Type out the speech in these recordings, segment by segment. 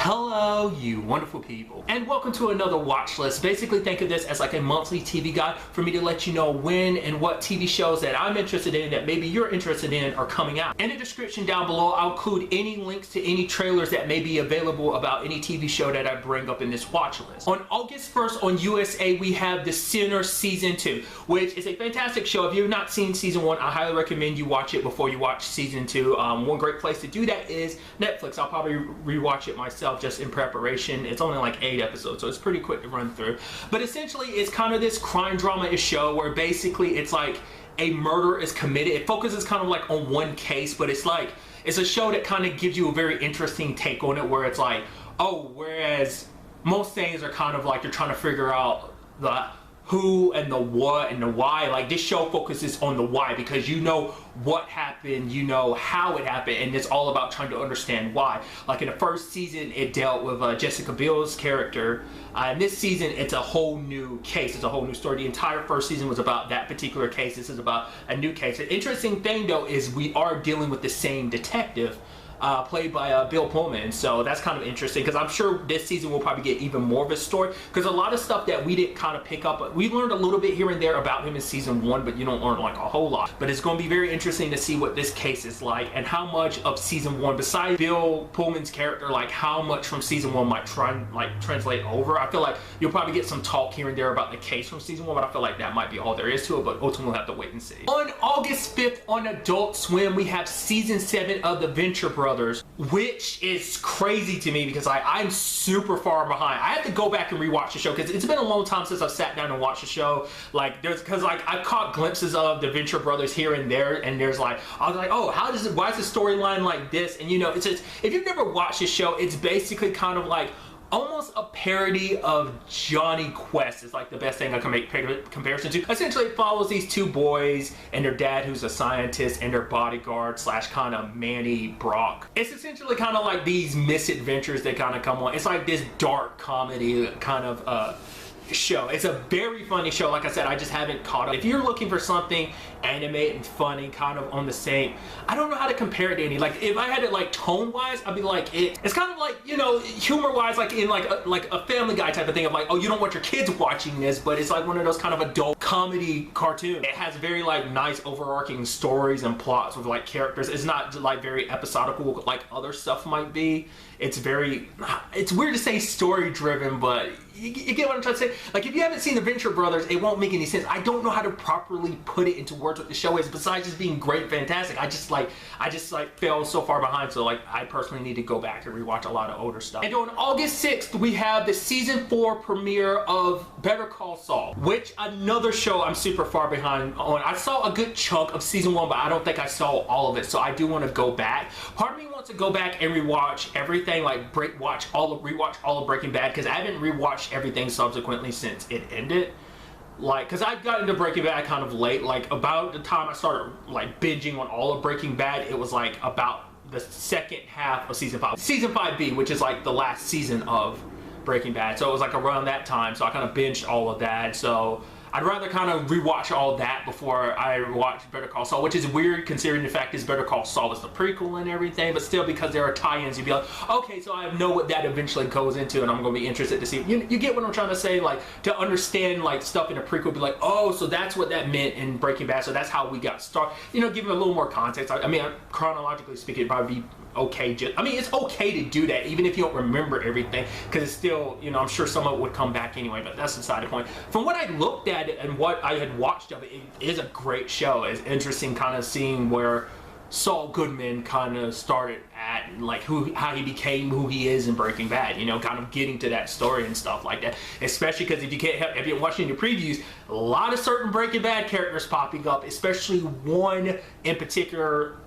Hello, you wonderful people, and welcome to another watch list. Basically, think of this as like a monthly TV guide for me to let you know when and what TV shows that I'm interested in, that maybe you're interested in, are coming out. In the description down below, I'll include any links to any trailers that may be available about any TV show that I bring up in this watch list. On August 1st on USA, we have The Sinner Season 2, which is a fantastic show. If you've not seen Season 1, I highly recommend you watch it before you watch Season 2. One great place to do that is Netflix. I'll probably rewatch it myself just in preparation. It's only like 8 episodes, so it's pretty quick to run through. But essentially, it's kind of this crime drama-ish show where basically it's like a murder is committed. It focuses kind of like on one case, but it's a show that kind of gives you a very interesting take on it, where it's like, oh, whereas most things are kind of like you're trying to figure out the who and the what and the why. Like, this show focuses on the why, because you know what happened, you know how it happened, and it's all about trying to understand why. Like in the first season, it dealt with Jessica Biel's character. In this season, it's a whole new case. It's a whole new story. The entire first season was about that particular case. This is about a new case. The interesting thing, though, is we are dealing with the same detective, played by Bill Pullman. So that's kind of interesting, because I'm sure this season we'll probably get even more of his story, because a lot of stuff that we didn't kind of pick up, we learned a little bit here and there about him in season 1, but you don't learn like a whole lot. But it's going to be very interesting to see what this case is like, and how much of season 1, besides Bill Pullman's character, like how much from season 1 might try and like translate over. I feel like you'll probably get some talk here and there about the case from season 1, but I feel like that might be all there is to it, but ultimately we'll have to wait and see. On August 5th on Adult Swim, we have season 7 of The Venture Brothers, which is crazy to me because I'm super far behind. I have to go back and rewatch the show because it's been a long time since I've sat down and watched the show. Like, because I've caught glimpses of the Venture Brothers here and there, and there's like, I was like, oh, why is the storyline like this? And you know, it's just, if you've never watched the show, it's basically kind of like almost a parody of Johnny Quest. Is like the best thing I can make comparison to. Essentially, it follows these two boys and their dad, who's a scientist, and their bodyguard slash kind of Manny Brock. It's essentially kind of like these misadventures that kind of come on. It's like this dark comedy kind of show. It's a very funny show. Like I said, I just haven't caught up. If you're looking for something animated and funny, kind of on the same, I don't know how to compare it to any. Like, if I had it like tone wise, I'd be like, it's kind of like, you know, humor wise, like in like a Family Guy type of thing of like, oh, you don't want your kids watching this, but it's like one of those kind of adult comedy cartoons. It has very like nice overarching stories and plots with like characters. It's not like very episodical like other stuff might be. It's weird to say story driven, but you get what I'm trying to say. Like, if you haven't seen The Venture Brothers, it won't make any sense. I don't know how to properly put it into words what the show is, besides just being great, fantastic. I just fell so far behind, so like I personally need to go back and rewatch a lot of older stuff. And on August 6th, we have the season 4 premiere of Better Call Saul, which another show I'm super far behind on. I saw a good chunk of season 1, but I don't think I saw all of it, so I do want to go back. Part of me wants to go back and rewatch everything, like rewatch all of Breaking Bad, because I haven't rewatched everything subsequently since it ended. Like, because I got into Breaking Bad kind of late. Like, about the time I started like binging on all of Breaking Bad, it was like about the second half of season 5, season 5B, which is like the last season of Breaking Bad. So it was like around that time, so I kind of binged all of that. So I'd rather kind of rewatch all that before I watch Better Call Saul, which is weird considering the fact is Better Call Saul is the prequel and everything, but still, because there are tie-ins, you'd be like, okay, so I know what that eventually goes into, and I'm going to be interested to see. You get what I'm trying to say? Like, to understand like stuff in the prequel, be like, oh, so that's what that meant in Breaking Bad, so that's how we got started. You know, give it a little more context. I mean, chronologically speaking, it'd probably be okay. It's okay to do that even if you don't remember everything, because it's still, you know, I'm sure some of it would come back anyway, but that's beside the point. From what I looked at it and what I had watched of it, it is a great show. It's interesting kind of seeing where Saul Goodman kind of started at, and like how he became who he is in Breaking Bad, you know, kind of getting to that story and stuff like that. Especially because if you're watching the previews, a lot of certain Breaking Bad characters popping up, especially one in particular,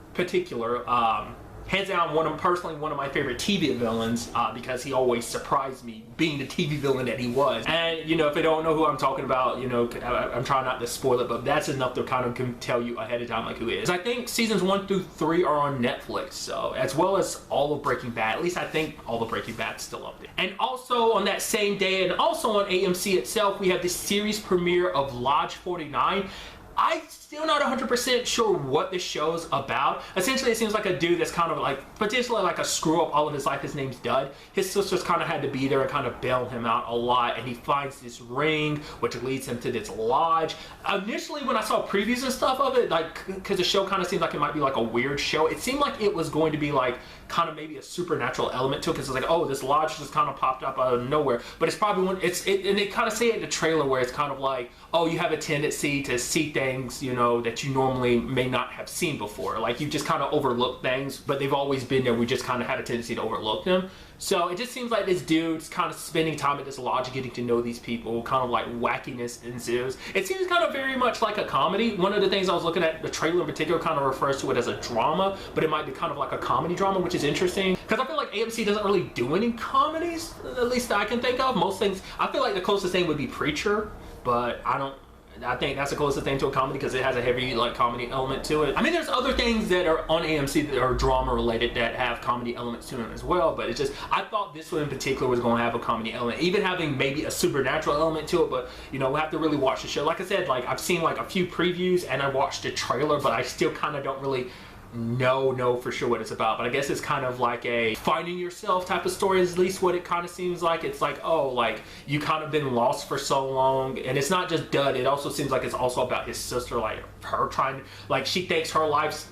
hands down, personally one of my favorite TV villains, because he always surprised me being the TV villain that he was. And you know, if you don't know who I'm talking about, you know, I'm trying not to spoil it, but that's enough to kind of tell you ahead of time like who it is. I think seasons 1 through 3 are on Netflix, so as well as all of Breaking Bad. At least I think all of Breaking Bad's still up there. And also on that same day, and also on AMC itself, we have the series premiere of Lodge 49. I'm still not 100% sure what this show's about. Essentially, it seems like a dude that's kind of like potentially like a screw up all of his life. His name's Dud. His sisters kind of had to be there and kind of bail him out a lot, and he finds this ring which leads him to this lodge. Initially, when I saw previews and stuff of it, like, because the show kind of seemed like it might be like a weird show, it seemed like it was going to be like kind of maybe a supernatural element to it, because it's like, oh, this lodge just kind of popped up out of nowhere. But it's probably when and they kind of say it in the trailer where it's kind of like, oh, you have a tendency to see things, you know, that you normally may not have seen before. Like, you just kind of overlook things, but they've always been there. We just kind of had a tendency to overlook them. So it just seems like this dude's kind of spending time at this lodge, getting to know these people, kind of like wackiness ensues. It seems kind of very much like a comedy. One of the things I was looking at, the trailer in particular kind of refers to it as a drama, but it might be kind of like a comedy drama, which is interesting. Because I feel like AMC doesn't really do any comedies, at least I can think of. Most things, I feel like the closest thing would be Preacher, but I think that's the closest thing to a comedy because it has a heavy like comedy element to it. I mean, there's other things that are on AMC that are drama related that have comedy elements to them as well, but it's just, I thought this one in particular was going to have a comedy element, even having maybe a supernatural element to it, but you know, we'll have to really watch the show. Like I said, like I've seen like a few previews and I watched the trailer, but I still kind of don't really know for sure what it's about. But I guess it's kind of like a finding yourself type of story, is at least what it kind of seems like. It's like, oh, like you kind of been lost for so long, and it's not just Dud, it also seems like it's also about his sister, like her trying, like she thinks her life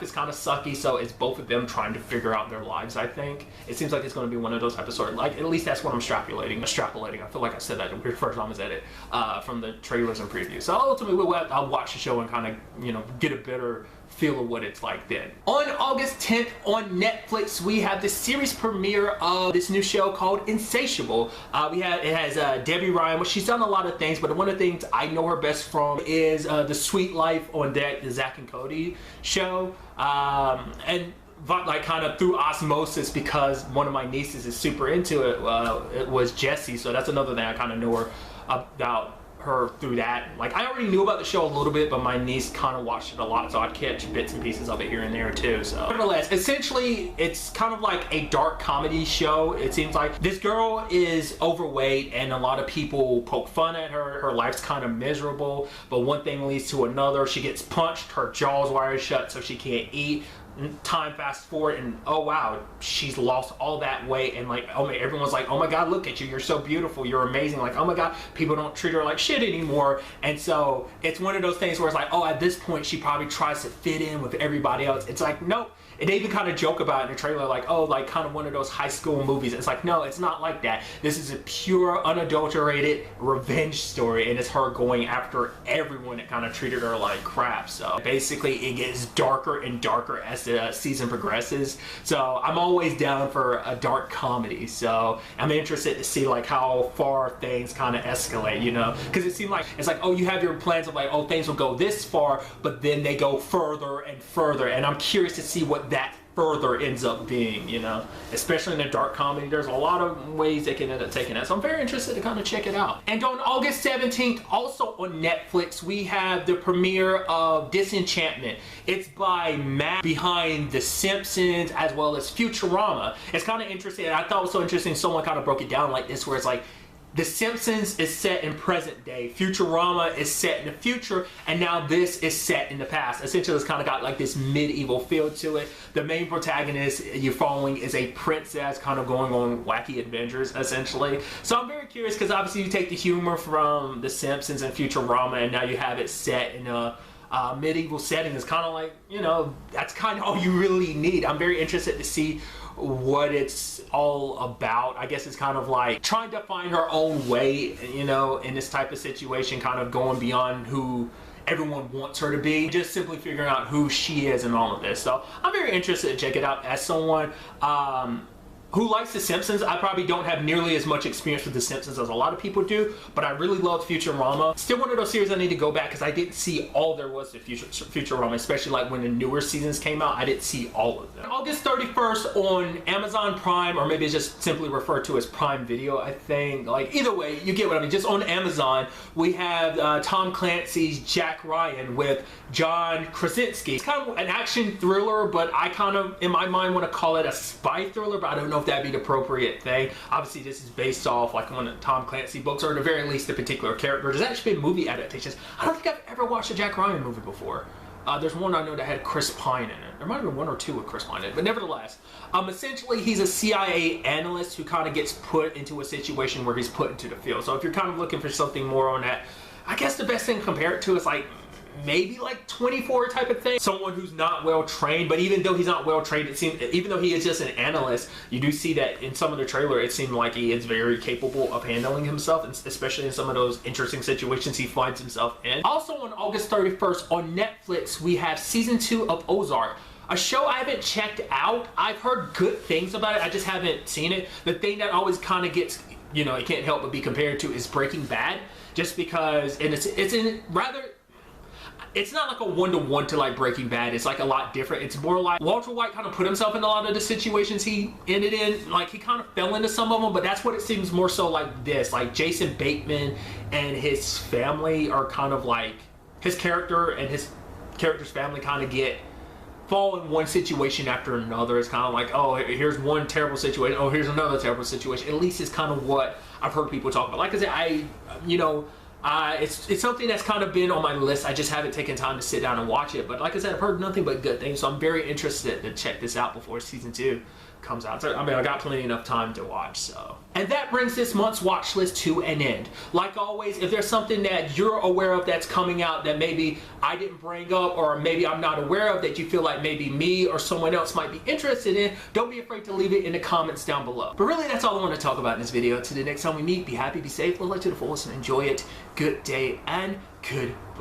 is kind of sucky, so it's both of them trying to figure out their lives. I think it seems like it's going to be one of those type of stories. Like, at least that's what I'm extrapolating. I feel like I said that the first time I said it from the trailers and previews. So ultimately I'll watch the show and kind of, you know, get a better feel of what it's like then. On August 10th on Netflix, we have the series premiere of this new show called Insatiable. It has Debbie Ryan, which she's done a lot of things, but one of the things I know her best from is The Sweet Life on Deck, the Zack and Cody show. And like kind of through osmosis, because one of my nieces is super into it, it was Jessie, so that's another thing I kind of know her about her through that. Like, I already knew about the show a little bit, but my niece kind of watched it a lot, so I'd catch bits and pieces of it here and there too. So nevertheless, essentially it's kind of like a dark comedy show. It seems like this girl is overweight and a lot of people poke fun at her. Her life's kind of miserable, but one thing leads to another. She gets punched, her jaw's wired shut so she can't eat. Time fast forward, and oh wow, she's lost all that weight, and like, oh my, everyone's like, oh my god, look at you, you're so beautiful, you're amazing. Like, oh my god, people don't treat her like shit anymore. And so it's one of those things where it's like, oh, at this point she probably tries to fit in with everybody else. It's like, nope. And they even kind of joke about it in the trailer, like, oh, like kind of one of those high school movies. It's like, no, it's not like that. This is a pure, unadulterated revenge story, and it's her going after everyone that kind of treated her like crap. So basically it gets darker and darker as the season progresses. So I'm always down for a dark comedy. So I'm interested to see like how far things kind of escalate, you know? Because it seemed like, it's like, oh, you have your plans of like, oh, things will go this far, but then they go further and further. And I'm curious to see what that further ends up being, you know, especially in a dark comedy. There's a lot of ways they can end up taking that, so I'm very interested to kind of check it out. And on August 17th, also on Netflix, we have the premiere of Disenchantment. It's by Matt behind The Simpsons as well as Futurama. It's kind of interesting. I thought it was so interesting someone kind of broke it down like this, where it's like, The Simpsons is set in present day, Futurama is set in the future, and now this is set in the past. Essentially, it's kind of got like this medieval feel to it. The main protagonist you're following is a princess kind of going on wacky adventures, essentially. So I'm very curious, because obviously you take the humor from The Simpsons and Futurama, and now you have it set in a medieval setting. It's kind of like, you know, that's kind of all you really need. I'm very interested to see what it's all about. I guess it's kind of like trying to find her own way, you know, in this type of situation, kind of going beyond who everyone wants her to be, just simply figuring out who she is and all of this. So I'm very interested to check it out. As someone who likes The Simpsons, I probably don't have nearly as much experience with The Simpsons as a lot of people do, but I really loved Futurama. Still one of those series I need to go back, because I didn't see all there was to Futurama, especially like when the newer seasons came out. I didn't see all of them. August 31st on Amazon Prime, or maybe it's just simply referred to as Prime Video, I think. Like, either way, you get what I mean. Just on Amazon, we have Tom Clancy's Jack Ryan with John Krasinski. It's kind of an action thriller, but I kind of, in my mind, want to call it a spy thriller, but I don't know if that'd be the appropriate thing. Obviously, this is based off like one of the Tom Clancy books, or at the very least, a particular character. There's actually been movie adaptations. I don't think I've ever watched a Jack Ryan movie before. There's one I know that had Chris Pine in it. There might have been one or two with Chris Pine in it, but nevertheless, essentially he's a CIA analyst who kind of gets put into a situation where he's put into the field. So if you're kind of looking for something more on that, I guess the best thing to compare it to is like maybe like 24 type of thing. Someone who's not well trained, but even though he's not well trained, it seems, even though he is just an analyst, you do see that in some of the trailer, it seemed like he is very capable of handling himself, and especially in some of those interesting situations he finds himself in. Also on August 31st on Netflix, we have season 2 of Ozark. A show I haven't checked out. I've heard good things about it. I just haven't seen it. The thing that always kind of gets, you know, it can't help but be compared to is Breaking Bad, just because, and it's in rather, it's not like a one-to-one to like Breaking Bad. It's like a lot different. It's more like Walter White kind of put himself in a lot of the situations he ended in. Like he kind of fell into some of them, but that's what it seems more so like this. Like Jason Bateman and his family are kind of like, his character and his character's family kind of fall in one situation after another. It's kind of like, oh, here's one terrible situation. Oh, here's another terrible situation. At least it's kind of what I've heard people talk about. Like I said, it's something that's kind of been on my list. I just haven't taken time to sit down and watch it. But like I said, I've heard nothing but good things. So I'm very interested to check this out before season 2 comes out. So, I mean, I got plenty enough time to watch, so. And that brings this month's watch list to an end. Like always, if there's something that you're aware of that's coming out that maybe I didn't bring up, or maybe I'm not aware of, that you feel like maybe me or someone else might be interested in, don't be afraid to leave it in the comments down below. But really, that's all I want to talk about in this video. Until the next time we meet, be happy, be safe, live life to the fullest, and enjoy it. Good day and goodbye.